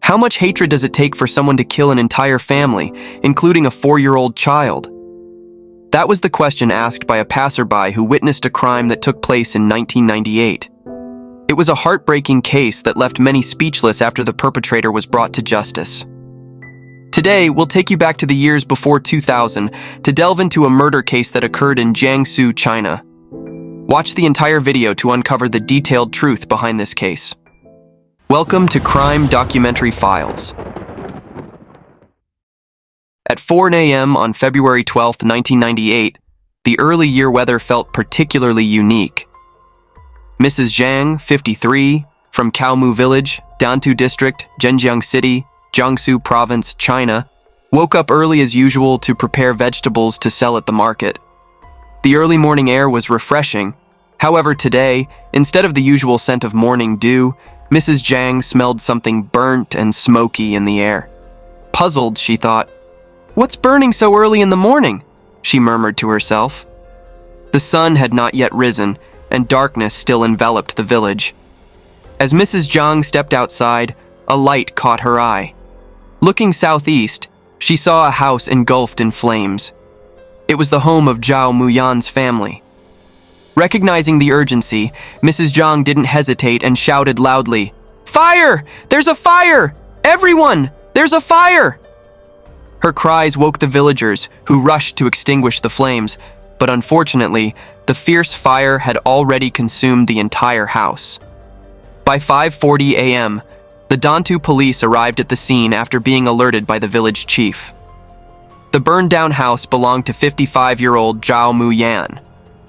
How much hatred does it take for someone to kill an entire family, including a 4-year-old child? That was the question asked by a passerby who witnessed a crime that took place in 1998. It was a heartbreaking case that left many speechless after the perpetrator was brought to justice. Today, we'll take you back to the years before 2000 to delve into a murder case that occurred in Jiangsu, China. Watch the entire video to uncover the detailed truth behind this case. Welcome to Crime Documentary Files. At 4 a.m. on February 12, 1998, the early year weather felt particularly unique. Mrs. Zhang, 53, from Kaomu Village, Dantu District, Zhenjiang City, Jiangsu Province, China, woke up early as usual to prepare vegetables to sell at the market. The early morning air was refreshing. However, today, instead of the usual scent of morning dew, Mrs. Zhang smelled something burnt and smoky in the air. Puzzled, she thought, "What's burning so early in the morning?" she murmured to herself. The sun had not yet risen, and darkness still enveloped the village. As Mrs. Zhang stepped outside, a light caught her eye. Looking southeast, she saw a house engulfed in flames. It was the home of Zhao Muyan's family. Recognizing the urgency, Mrs. Zhang didn't hesitate and shouted loudly, "Fire! There's a fire! Everyone! There's a fire!" Her cries woke the villagers, who rushed to extinguish the flames, but unfortunately, the fierce fire had already consumed the entire house. By 5:40 a.m., the Dantu police arrived at the scene after being alerted by the village chief. The burned-down house belonged to 55-year-old Zhao Muyan.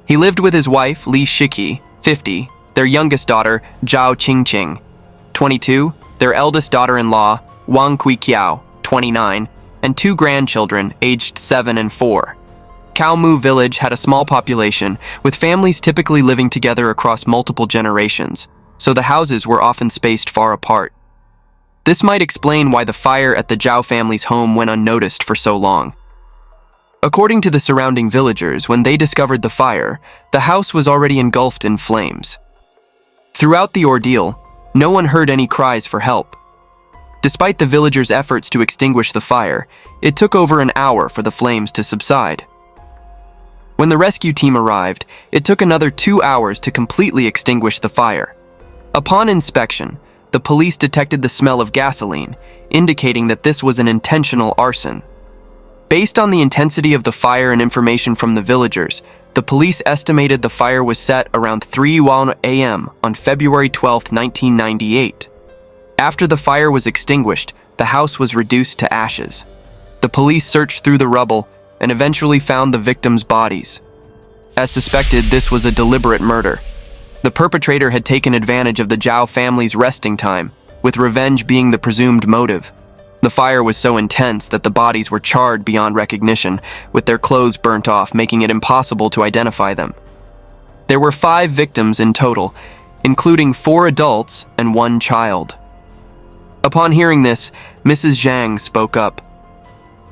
He lived with his wife, Li Shiki, 50, their youngest daughter, Zhao Qingqing, 22, their eldest daughter-in-law, Wang Cuiqiao, 29, and 2 grandchildren, aged 7 and 4. Kaomu village had a small population, with families typically living together across multiple generations, so the houses were often spaced far apart. This might explain why the fire at the Zhao family's home went unnoticed for so long. According to the surrounding villagers, when they discovered the fire, the house was already engulfed in flames. Throughout the ordeal, no one heard any cries for help. Despite the villagers' efforts to extinguish the fire, it took over an hour for the flames to subside. When the rescue team arrived, it took another 2 hours to completely extinguish the fire. Upon inspection, the police detected the smell of gasoline, indicating that this was an intentional arson. Based on the intensity of the fire and information from the villagers, the police estimated the fire was set around 3:01 a.m. on February 12, 1998. After the fire was extinguished, the house was reduced to ashes. The police searched through the rubble and eventually found the victims' bodies. As suspected, this was a deliberate murder. The perpetrator had taken advantage of the Zhao family's resting time, with revenge being the presumed motive. The fire was so intense that the bodies were charred beyond recognition, with their clothes burnt off, making it impossible to identify them. There were 5 victims in total, including 4 adults and 1 child. Upon hearing this, Mrs. Zhang spoke up.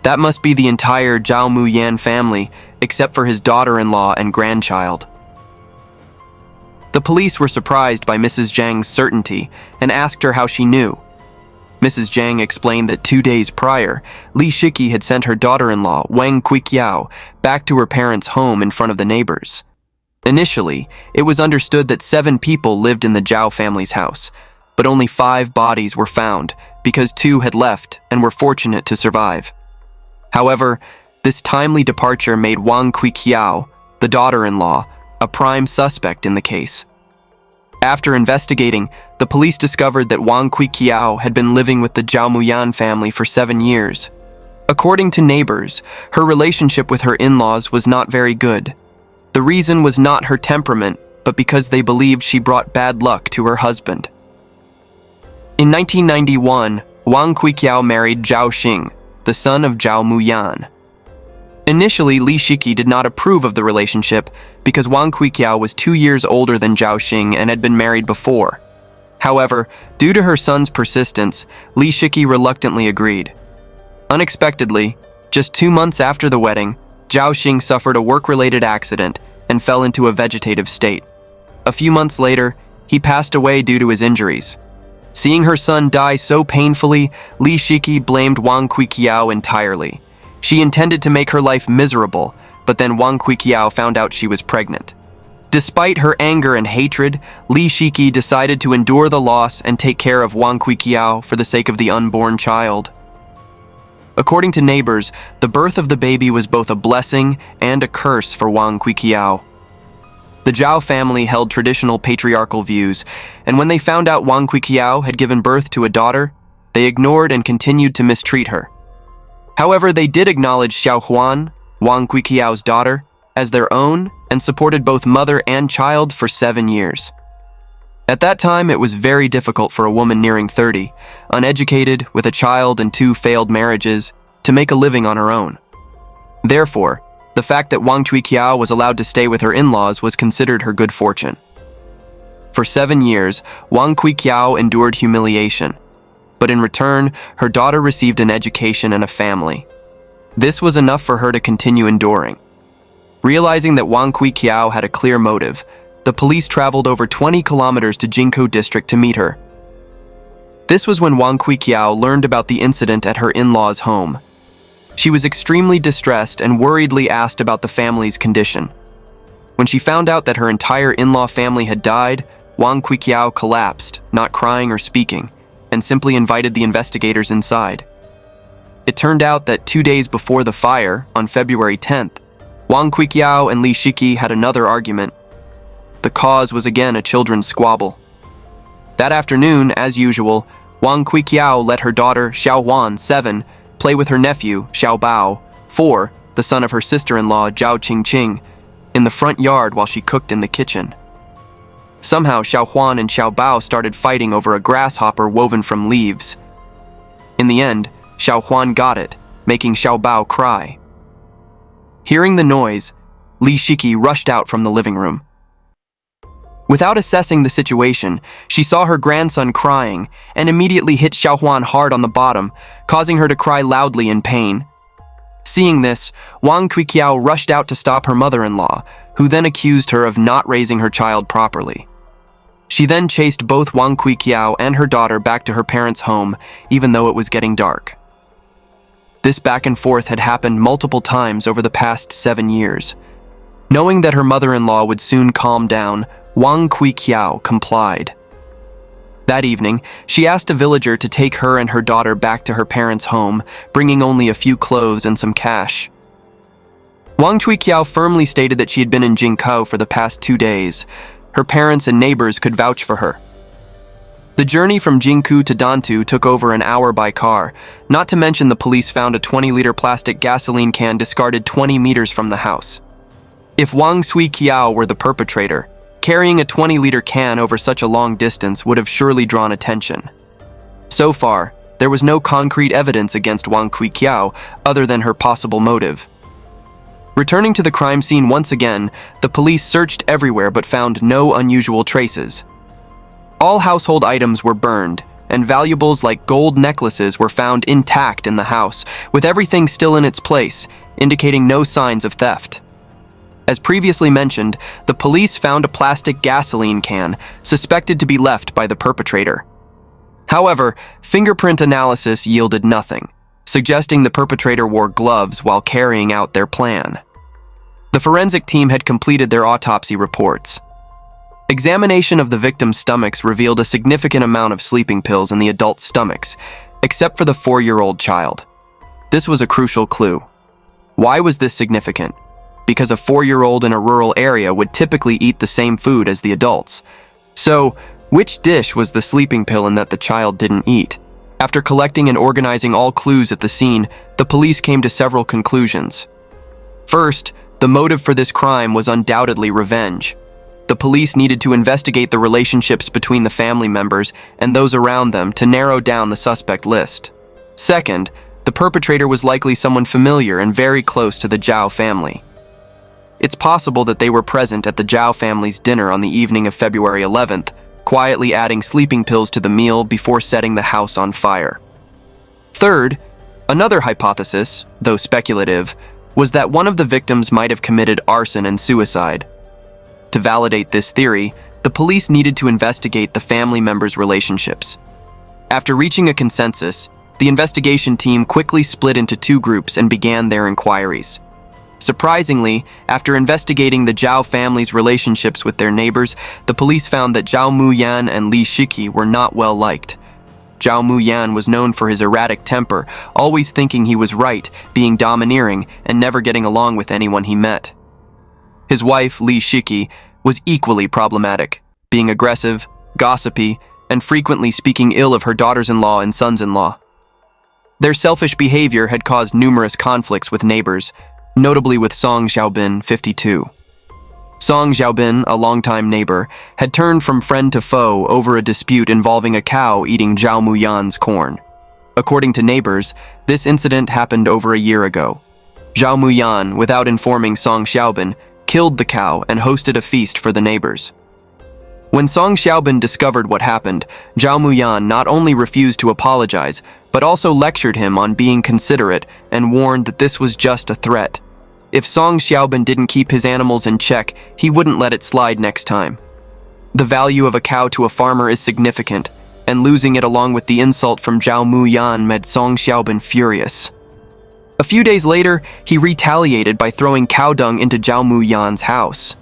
That must be the entire Zhao Muyan family, except for his daughter-in-law and grandchild. The police were surprised by Mrs. Zhang's certainty and asked her how she knew. Mrs. Zhang explained that 2 days prior, Li Shiki had sent her daughter-in-law, Wang Cuiqiao, back to her parents' home in front of the neighbors. Initially, it was understood that 7 people lived in the Zhao family's house, but only 5 bodies were found because 2 had left and were fortunate to survive. However, this timely departure made Wang Cuiqiao, the daughter-in-law, a prime suspect in the case. After investigating, the police discovered that Wang Cuiqiao had been living with the Zhao Muyan family for 7 years. According to neighbors, her relationship with her in-laws was not very good. The reason was not her temperament, but because they believed she brought bad luck to her husband. In 1991, Wang Cuiqiao married Zhao Xing, the son of Zhao Muyan. Initially, Li Shiki did not approve of the relationship because Wang Cuiqiao was 2 years older than Zhao Xing and had been married before. However, due to her son's persistence, Li Shiki reluctantly agreed. Unexpectedly, just 2 months after the wedding, Zhao Xing suffered a work-related accident and fell into a vegetative state. A few months later, he passed away due to his injuries. Seeing her son die so painfully, Li Shiki blamed Wang Cuiqiao entirely. She intended to make her life miserable, but then Wang Cuiqiao found out she was pregnant. Despite her anger and hatred, Li Shiki decided to endure the loss and take care of Wang Cuiqiao for the sake of the unborn child. According to neighbors, the birth of the baby was both a blessing and a curse for Wang Cuiqiao. The Zhao family held traditional patriarchal views, and when they found out Wang Cuiqiao had given birth to a daughter, they ignored and continued to mistreat her. However, they did acknowledge Xiao Huan, Wang Cuiqiao's daughter, as their own and supported both mother and child for 7 years. At that time, it was very difficult for a woman nearing 30, uneducated, with a child and 2 failed marriages, to make a living on her own. Therefore, the fact that Wang Cuiqiao was allowed to stay with her in-laws was considered her good fortune. For 7 years, Wang Cuiqiao endured humiliation, but in return, her daughter received an education and a family. This was enough for her to continue enduring. Realizing that Wang Cuiqiao had a clear motive, the police traveled over 20 kilometers to Jiangsu district to meet her. This was when Wang Cuiqiao learned about the incident at her in-laws' home. She was extremely distressed and worriedly asked about the family's condition. When she found out that her entire in-law family had died, Wang Cuiqiao collapsed, not crying or speaking, and simply invited the investigators inside. It turned out that 2 days before the fire, on February 10th, Wang Cuiqiao and Li Shiki had another argument. The cause was again a children's squabble. That afternoon, as usual, Wang Cuiqiao let her daughter, Xiao Huan, 7, play with her nephew, Xiao Bao, 4, the son of her sister-in-law, Zhao Qingqing, in the front yard while she cooked in the kitchen. Somehow, Xiao Huan and Xiao Bao started fighting over a grasshopper woven from leaves. In the end, Xiao Huan got it, making Xiao Bao cry. Hearing the noise, Li Shiki rushed out from the living room. Without assessing the situation, she saw her grandson crying and immediately hit Xiao Huan hard on the bottom, causing her to cry loudly in pain. Seeing this, Wang Cuiqiao rushed out to stop her mother-in-law, who then accused her of not raising her child properly. She then chased both Wang Cuiqiao and her daughter back to her parents' home, even though it was getting dark. This back and forth had happened multiple times over the past 7 years. Knowing that her mother-in-law would soon calm down, Wang Cuiqiao complied. That evening, she asked a villager to take her and her daughter back to her parents' home, bringing only a few clothes and some cash. Wang Cuiqiao firmly stated that she had been in Jiangsu for the past 2 days. Her parents and neighbors could vouch for her. The journey from Jiangsu to Dantu took over an hour by car, not to mention the police found a 20-liter plastic gasoline can discarded 20 meters from the house. If Wang Cuiqiao were the perpetrator, carrying a 20-liter can over such a long distance would have surely drawn attention. So far, there was no concrete evidence against Wang Cuiqiao other than her possible motive. Returning to the crime scene once again, the police searched everywhere but found no unusual traces. All household items were burned, and valuables like gold necklaces were found intact in the house, with everything still in its place, indicating no signs of theft. As previously mentioned, the police found a plastic gasoline can, suspected to be left by the perpetrator. However, fingerprint analysis yielded nothing, suggesting the perpetrator wore gloves while carrying out their plan. The forensic team had completed their autopsy reports. Examination of the victim's stomachs revealed a significant amount of sleeping pills in the adult stomachs, except for the 4-year-old child. This was a crucial clue. Why was this significant? Because a 4-year-old in a rural area would typically eat the same food as the adults. So, which dish was the sleeping pill in that the child didn't eat? After collecting and organizing all clues at the scene, the police came to several conclusions. First, the motive for this crime was undoubtedly revenge. The police needed to investigate the relationships between the family members and those around them to narrow down the suspect list. Second, the perpetrator was likely someone familiar and very close to the Zhao family. It's possible that they were present at the Zhao family's dinner on the evening of February 11th, quietly adding sleeping pills to the meal before setting the house on fire. Third, another hypothesis, though speculative, was that one of the victims might have committed arson and suicide. To validate this theory, the police needed to investigate the family members' relationships. After reaching a consensus, the investigation team quickly split into two groups and began their inquiries. Surprisingly, after investigating the Zhao family's relationships with their neighbors, the police found that Zhao Muyan and Li Shiki were not well liked. Zhao Muyan was known for his erratic temper, always thinking he was right, being domineering, and never getting along with anyone he met. His wife, Li Shiki, was equally problematic, being aggressive, gossipy, and frequently speaking ill of her daughters-in-law and sons-in-law. Their selfish behavior had caused numerous conflicts with neighbors, notably with Song Xiaobin, 52. Song Xiaobin, a longtime neighbor, had turned from friend to foe over a dispute involving a cow eating Zhao Muyan's corn. According to neighbors, this incident happened over a year ago. Zhao Muyan, without informing Song Xiaobin, killed the cow and hosted a feast for the neighbors. When Song Xiaobin discovered what happened, Zhao Muyan not only refused to apologize, but also lectured him on being considerate and warned that this was just a threat. If Song Xiaobin didn't keep his animals in check, he wouldn't let it slide next time. The value of a cow to a farmer is significant, and losing it along with the insult from Zhao Muyan made Song Xiaobin furious. A few days later, he retaliated by throwing cow dung into Zhao Muyan's house.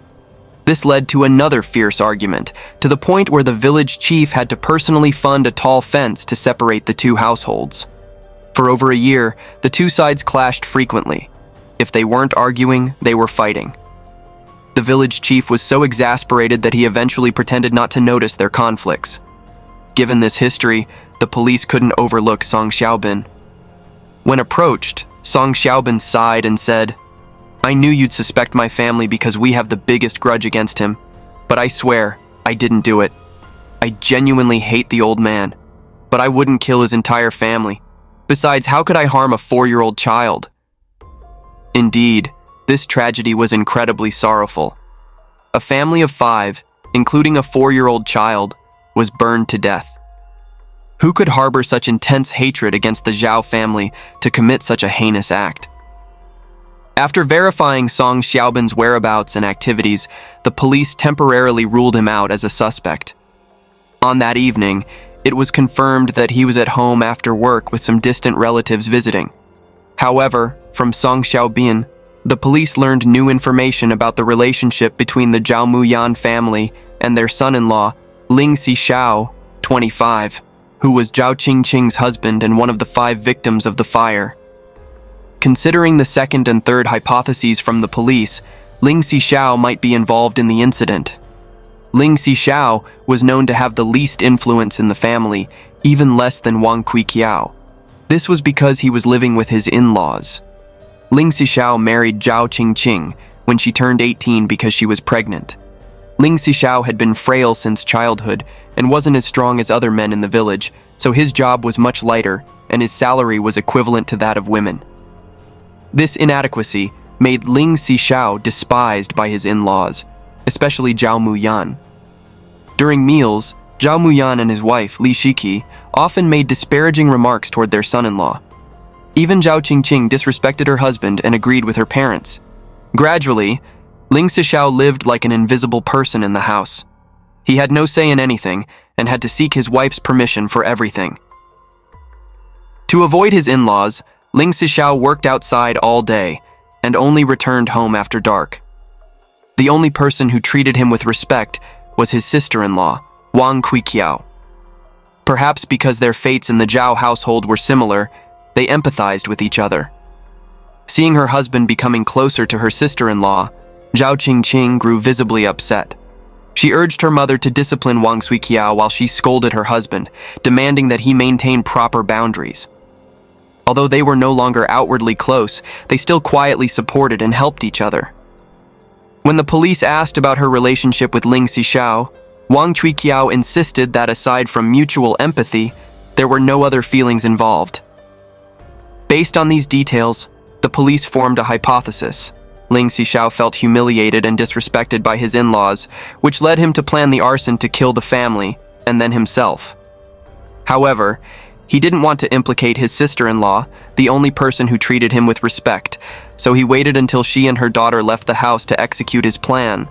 This led to another fierce argument, to the point where the village chief had to personally fund a tall fence to separate the two households. For over a year, the two sides clashed frequently. If they weren't arguing, they were fighting. The village chief was so exasperated that he eventually pretended not to notice their conflicts. Given this history, the police couldn't overlook Song Xiaobin. When approached, Song Xiaobin sighed and said, "I knew you'd suspect my family because we have the biggest grudge against him, but I swear, I didn't do it. I genuinely hate the old man, but I wouldn't kill his entire family. Besides, how could I harm a 4-year-old child?" Indeed, this tragedy was incredibly sorrowful. A family of 5, including a 4-year-old child, was burned to death. Who could harbor such intense hatred against the Zhao family to commit such a heinous act? After verifying Song Xiaobin's whereabouts and activities, the police temporarily ruled him out as a suspect. On that evening, it was confirmed that he was at home after work with some distant relatives visiting. However, from Song Xiaobin, the police learned new information about the relationship between the Zhao Muyan family and their son-in-law, Ling Xixiao, 25, who was Zhao Qingqing's husband and one of the 5 victims of the fire. Considering the second and third hypotheses from the police, Ling Xixiao might be involved in the incident. Ling Xixiao was known to have the least influence in the family, even less than Wang Cuiqiao. This was because he was living with his in-laws. Ling Xixiao married Zhao Qingqing when she turned 18 because she was pregnant. Ling Xixiao had been frail since childhood and wasn't as strong as other men in the village, so his job was much lighter and his salary was equivalent to that of women. This inadequacy made Ling Xixiao despised by his in-laws, especially Zhao Muyan. During meals, Zhao Muyan and his wife, Li Shiki, often made disparaging remarks toward their son-in-law. Even Zhao Qingqing disrespected her husband and agreed with her parents. Gradually, Ling Xixiao lived like an invisible person in the house. He had no say in anything and had to seek his wife's permission for everything. To avoid his in-laws, Ling Xixiao worked outside all day and only returned home after dark. The only person who treated him with respect was his sister-in-law, Wang Cuiqiao. Perhaps because their fates in the Zhao household were similar, they empathized with each other. Seeing her husband becoming closer to her sister-in-law, Zhao Qingqing grew visibly upset. She urged her mother to discipline Wang Cuiqiao while she scolded her husband, demanding that he maintain proper boundaries. Although they were no longer outwardly close, they still quietly supported and helped each other. When the police asked about her relationship with Ling Xixiao, Wang Cuiqiao insisted that aside from mutual empathy, there were no other feelings involved. Based on these details, the police formed a hypothesis. Ling Xixiao felt humiliated and disrespected by his in-laws, which led him to plan the arson to kill the family, and then himself. However, he didn't want to implicate his sister-in-law, the only person who treated him with respect, so he waited until she and her daughter left the house to execute his plan.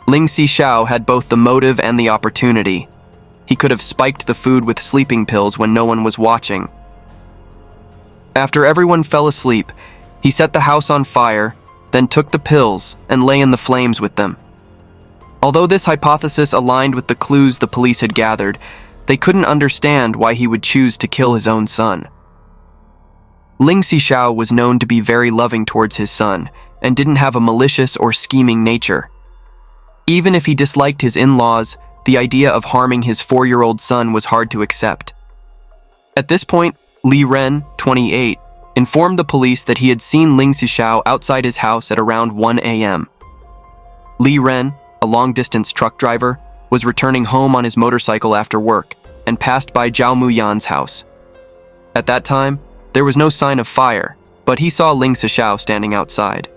Ling Xixiao had both the motive and the opportunity. He could have spiked the food with sleeping pills when no one was watching. After everyone fell asleep, he set the house on fire, then took the pills and lay in the flames with them. Although this hypothesis aligned with the clues the police had gathered, they couldn't understand why he would choose to kill his own son. Ling Xiao was known to be very loving towards his son and didn't have a malicious or scheming nature. Even if he disliked his in-laws, the idea of harming his 4-year-old son was hard to accept. At this point, Li Ren, 28, informed the police that he had seen Ling Xiao outside his house at around 1 a.m. Li Ren, a long-distance truck driver, was returning home on his motorcycle after work and passed by Zhao Muyan's house. At that time, there was no sign of fire, but he saw Ling Xiao standing outside.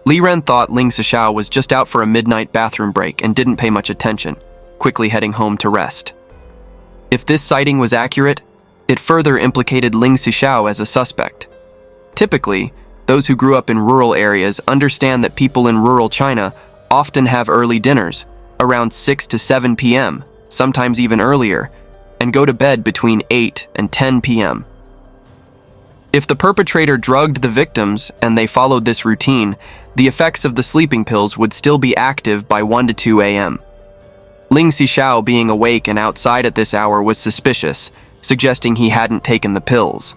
Li Ren thought Ling Xiao was just out for a midnight bathroom break and didn't pay much attention, quickly heading home to rest. If this sighting was accurate, it further implicated Ling Xiao as a suspect. Typically, those who grew up in rural areas understand that people in rural China often have early dinners, around 6 to 7 p.m., sometimes even earlier, and go to bed between 8 and 10 p.m. If the perpetrator drugged the victims and they followed this routine, the effects of the sleeping pills would still be active by 1 to 2 a.m. Ling Xiao being awake and outside at this hour was suspicious, suggesting he hadn't taken the pills.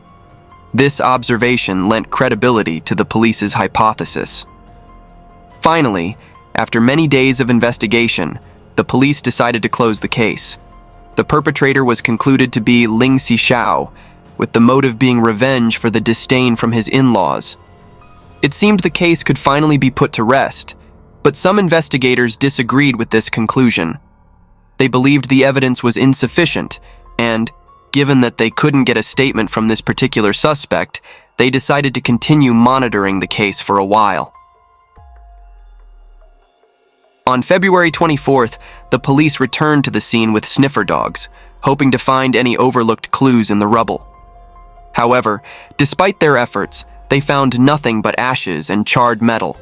This observation lent credibility to the police's hypothesis. Finally, after many days of investigation, the police decided to close the case. The perpetrator was concluded to be Ling Xiao, with the motive being revenge for the disdain from his in-laws. It seemed the case could finally be put to rest, but some investigators disagreed with this conclusion. They believed the evidence was insufficient, and, given that they couldn't get a statement from this particular suspect, they decided to continue monitoring the case for a while. On February 24th, the police returned to the scene with sniffer dogs, hoping to find any overlooked clues in the rubble. However, despite their efforts, they found nothing but ashes and charred metal.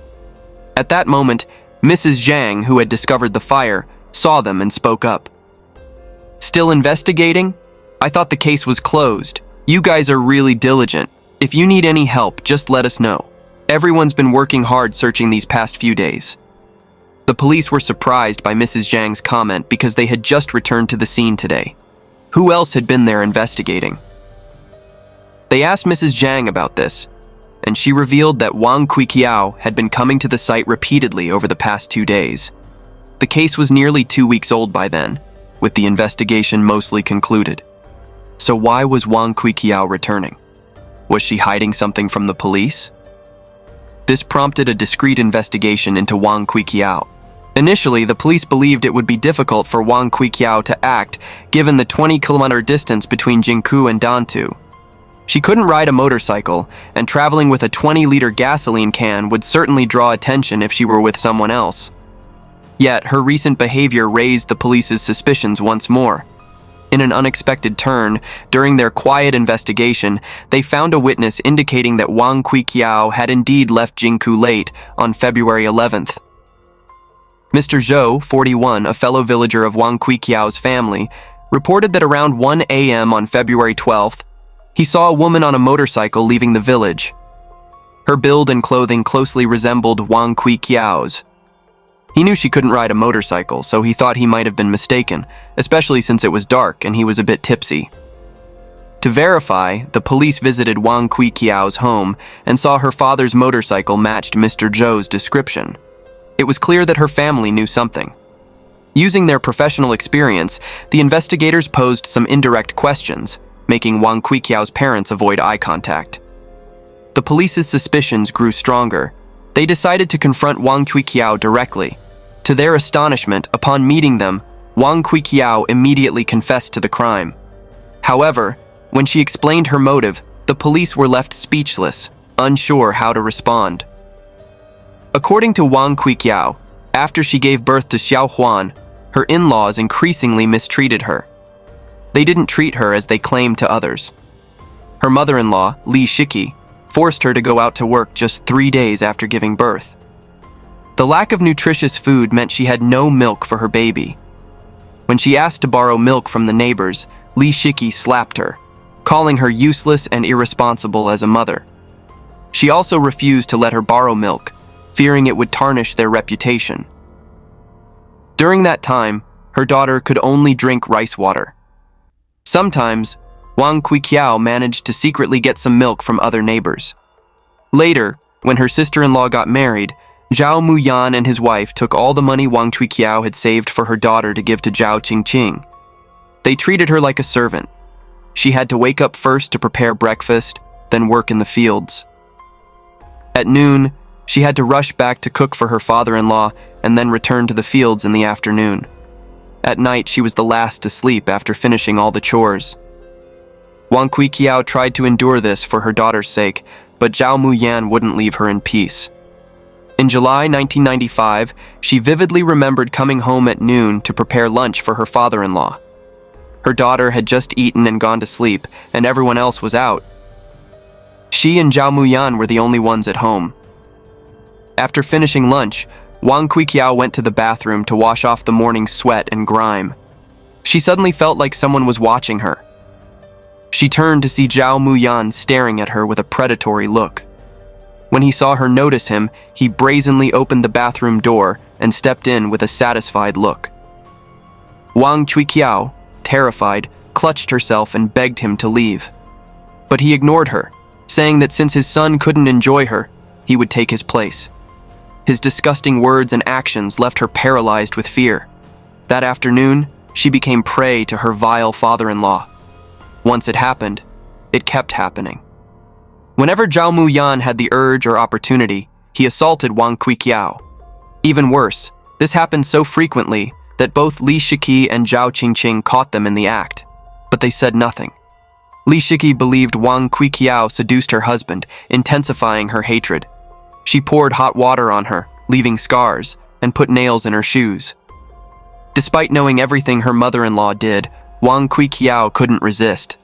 At that moment, Mrs. Zhang, who had discovered the fire, saw them and spoke up. "Still investigating? I thought the case was closed. You guys are really diligent. If you need any help, just let us know. Everyone's been working hard searching these past few days." The police were surprised by Mrs. Zhang's comment because they had just returned to the scene today. Who else had been there investigating? They asked Mrs. Zhang about this, and she revealed that Wang Cuiqiao had been coming to the site repeatedly over the past 2 days. The case was nearly 2 weeks old by then, with the investigation mostly concluded. So why was Wang Cuiqiao returning? Was she hiding something from the police? This prompted a discreet investigation into Wang Cuiqiao. Initially, the police believed it would be difficult for Wang Cuiqiao to act given the 20-kilometer distance between Jiangsu and Dantu. She couldn't ride a motorcycle, and traveling with a 20-liter gasoline can would certainly draw attention if she were with someone else. Yet, her recent behavior raised the police's suspicions once more. In an unexpected turn, during their quiet investigation, they found a witness indicating that Wang Cuiqiao had indeed left Jiangsu late on February 11th. Mr. Zhao, 41, a fellow villager of Wang Cuiqiao's family, reported that around 1 a.m. on February 12th, he saw a woman on a motorcycle leaving the village. Her build and clothing closely resembled Wang Cuiqiao's. He knew she couldn't ride a motorcycle, so he thought he might have been mistaken, especially since it was dark and he was a bit tipsy. To verify, the police visited Wang Cuiqiao's home and saw her father's motorcycle matched Mr. Zhou's description. It was clear that her family knew something. Using their professional experience, the investigators posed some indirect questions, making Wang Cuiqiao's parents avoid eye contact. The police's suspicions grew stronger. They decided to confront Wang Cuiqiao directly. To their astonishment, upon meeting them, Wang Cuiqiao immediately confessed to the crime. However, when she explained her motive, the police were left speechless, unsure how to respond. According to Wang Cuiqiao, after she gave birth to Xiao Huan, her in-laws increasingly mistreated her. They didn't treat her as they claimed to others. Her mother-in-law, Li Shiki, forced her to go out to work just 3 days after giving birth. The lack of nutritious food meant she had no milk for her baby. When she asked to borrow milk from the neighbors, Li Shiki slapped her, calling her useless and irresponsible as a mother. She also refused to let her borrow milk, fearing it would tarnish their reputation. During that time, her daughter could only drink rice water. Sometimes, Wang Cuiqiao managed to secretly get some milk from other neighbors. Later, when her sister-in-law got married, Zhao Muyan and his wife took all the money Wang Cuiqiao had saved for her daughter to give to Zhao Qingqing. They treated her like a servant. She had to wake up first to prepare breakfast, then work in the fields. At noon, she had to rush back to cook for her father-in-law and then return to the fields in the afternoon. At night, she was the last to sleep after finishing all the chores. Wang Cuiqiao tried to endure this for her daughter's sake, but Zhao Muyan wouldn't leave her in peace. In July 1995, she vividly remembered coming home at noon to prepare lunch for her father-in-law. Her daughter had just eaten and gone to sleep, and everyone else was out. She and Zhao Muyan were the only ones at home. After finishing lunch, Wang Cuiqiao went to the bathroom to wash off the morning sweat and grime. She suddenly felt like someone was watching her. She turned to see Zhao Muyan staring at her with a predatory look. When he saw her notice him, he brazenly opened the bathroom door and stepped in with a satisfied look. Wang Cuiqiao, terrified, clutched herself and begged him to leave. But he ignored her, saying that since his son couldn't enjoy her, he would take his place. His disgusting words and actions left her paralyzed with fear. That afternoon, she became prey to her vile father-in-law. Once it happened, it kept happening. Whenever Zhao Muyan had the urge or opportunity, he assaulted Wang Cuiqiao. Even worse, this happened so frequently that both Li Shiki and Zhao Qingqing caught them in the act, but they said nothing. Li Shiki believed Wang Cuiqiao seduced her husband, intensifying her hatred. She poured hot water on her, leaving scars, and put nails in her shoes. Despite knowing everything her mother-in-law did, Wang Cuiqiao couldn't resist.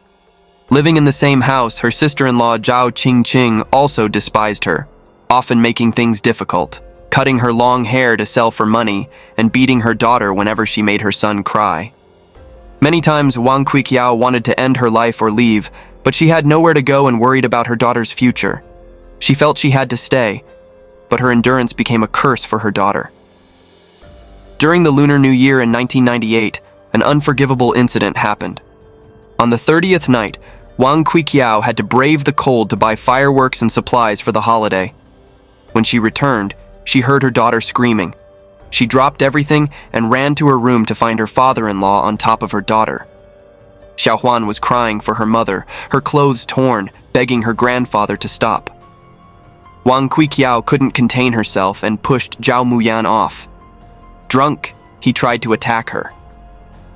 Living in the same house, her sister-in-law Zhao Qingqing also despised her, often making things difficult, cutting her long hair to sell for money, and beating her daughter whenever she made her son cry. Many times Wang Cuiqiao wanted to end her life or leave, but she had nowhere to go and worried about her daughter's future. She felt she had to stay, but her endurance became a curse for her daughter. During the Lunar New Year in 1998, an unforgivable incident happened. On the 30th night, Wang Cuiqiao had to brave the cold to buy fireworks and supplies for the holiday. When she returned, she heard her daughter screaming. She dropped everything and ran to her room to find her father-in-law on top of her daughter. Xiaohuan was crying for her mother, her clothes torn, begging her grandfather to stop. Wang Cuiqiao couldn't contain herself and pushed Zhao Muyan off. Drunk, he tried to attack her.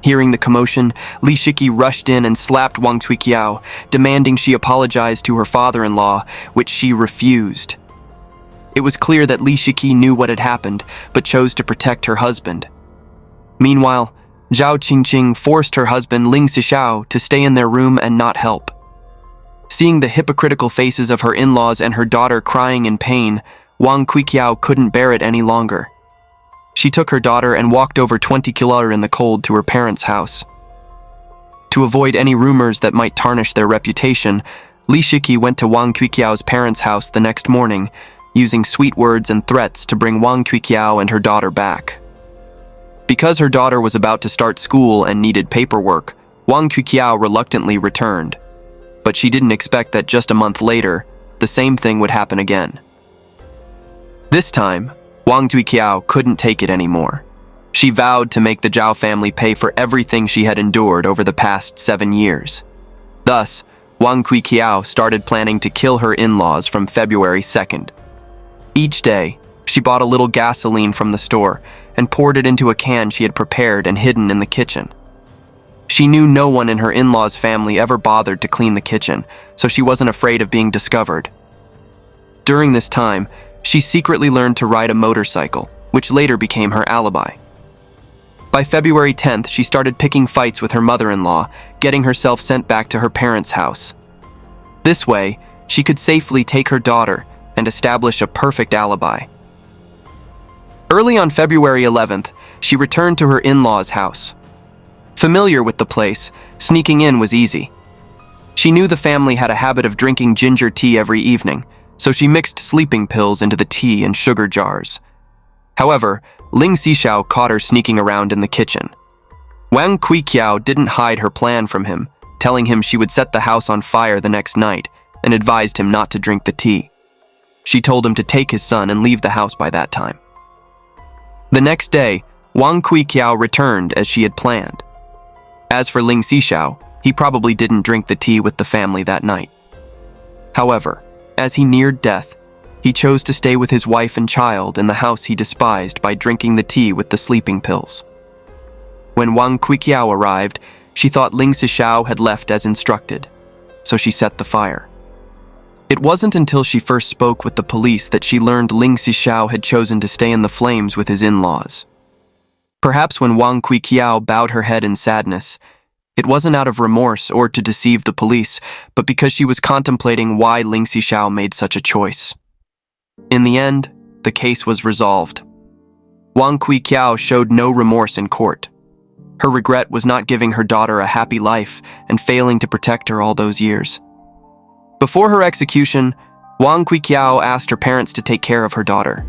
Hearing the commotion, Li Shiki rushed in and slapped Wang Cuiqiao, demanding she apologize to her father-in-law, which she refused. It was clear that Li Shiki knew what had happened, but chose to protect her husband. Meanwhile, Zhao Qingqing forced her husband Ling Sishao to stay in their room and not help. Seeing the hypocritical faces of her in-laws and her daughter crying in pain, Wang Cuiqiao couldn't bear it any longer. She took her daughter and walked over 20 km in the cold to her parents' house. To avoid any rumors that might tarnish their reputation, Li Shiki went to Wang Cuiqiao's parents' house the next morning, using sweet words and threats to bring Wang Cuiqiao and her daughter back. Because her daughter was about to start school and needed paperwork, Wang Cuiqiao reluctantly returned. But she didn't expect that just a month later, the same thing would happen again. This time, Wang Cuiqiao couldn't take it anymore. She vowed to make the Zhao family pay for everything she had endured over the past 7 years. Thus, Wang Cuiqiao started planning to kill her in-laws from February 2nd. Each day, she bought a little gasoline from the store and poured it into a can she had prepared and hidden in the kitchen. She knew no one in her in-laws' family ever bothered to clean the kitchen, so she wasn't afraid of being discovered. During this time, she secretly learned to ride a motorcycle, which later became her alibi. By February 10th, she started picking fights with her mother-in-law, getting herself sent back to her parents' house. This way, she could safely take her daughter and establish a perfect alibi. Early on February 11th, she returned to her in-laws' house. Familiar with the place, sneaking in was easy. She knew the family had a habit of drinking ginger tea every evening, so she mixed sleeping pills into the tea and sugar jars. However, Ling Xixiao caught her sneaking around in the kitchen. Wang Cuiqiao didn't hide her plan from him, telling him she would set the house on fire the next night and advised him not to drink the tea. She told him to take his son and leave the house by that time. The next day, Wang Cuiqiao returned as she had planned. As for Ling Xixiao, he probably didn't drink the tea with the family that night. However, as he neared death, he chose to stay with his wife and child in the house he despised by drinking the tea with the sleeping pills. When Wang Cuiqiao arrived, she thought Ling Xixiao had left as instructed, so she set the fire. It wasn't until she first spoke with the police that she learned Ling Xixiao had chosen to stay in the flames with his in-laws. Perhaps when Wang Cuiqiao bowed her head in sadness, it wasn't out of remorse or to deceive the police, but because she was contemplating why Ling Xixiao made such a choice. In the end, the case was resolved. Wang Cuiqiao showed no remorse in court. Her regret was not giving her daughter a happy life and failing to protect her all those years. Before her execution, Wang Cuiqiao asked her parents to take care of her daughter.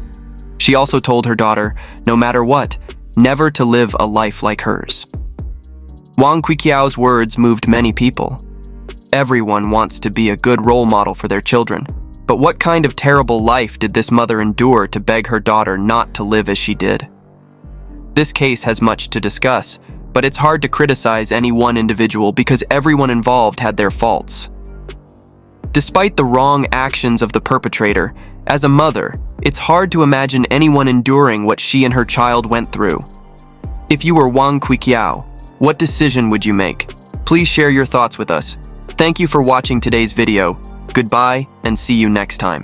She also told her daughter, no matter what, never to live a life like hers. Wang Cuiqiao's words moved many people. Everyone wants to be a good role model for their children, but what kind of terrible life did this mother endure to beg her daughter not to live as she did? This case has much to discuss, but it's hard to criticize any one individual because everyone involved had their faults. Despite the wrong actions of the perpetrator, as a mother, it's hard to imagine anyone enduring what she and her child went through. If you were Wang Cuiqiao, what decision would you make? Please share your thoughts with us. Thank you for watching today's video. Goodbye, and see you next time.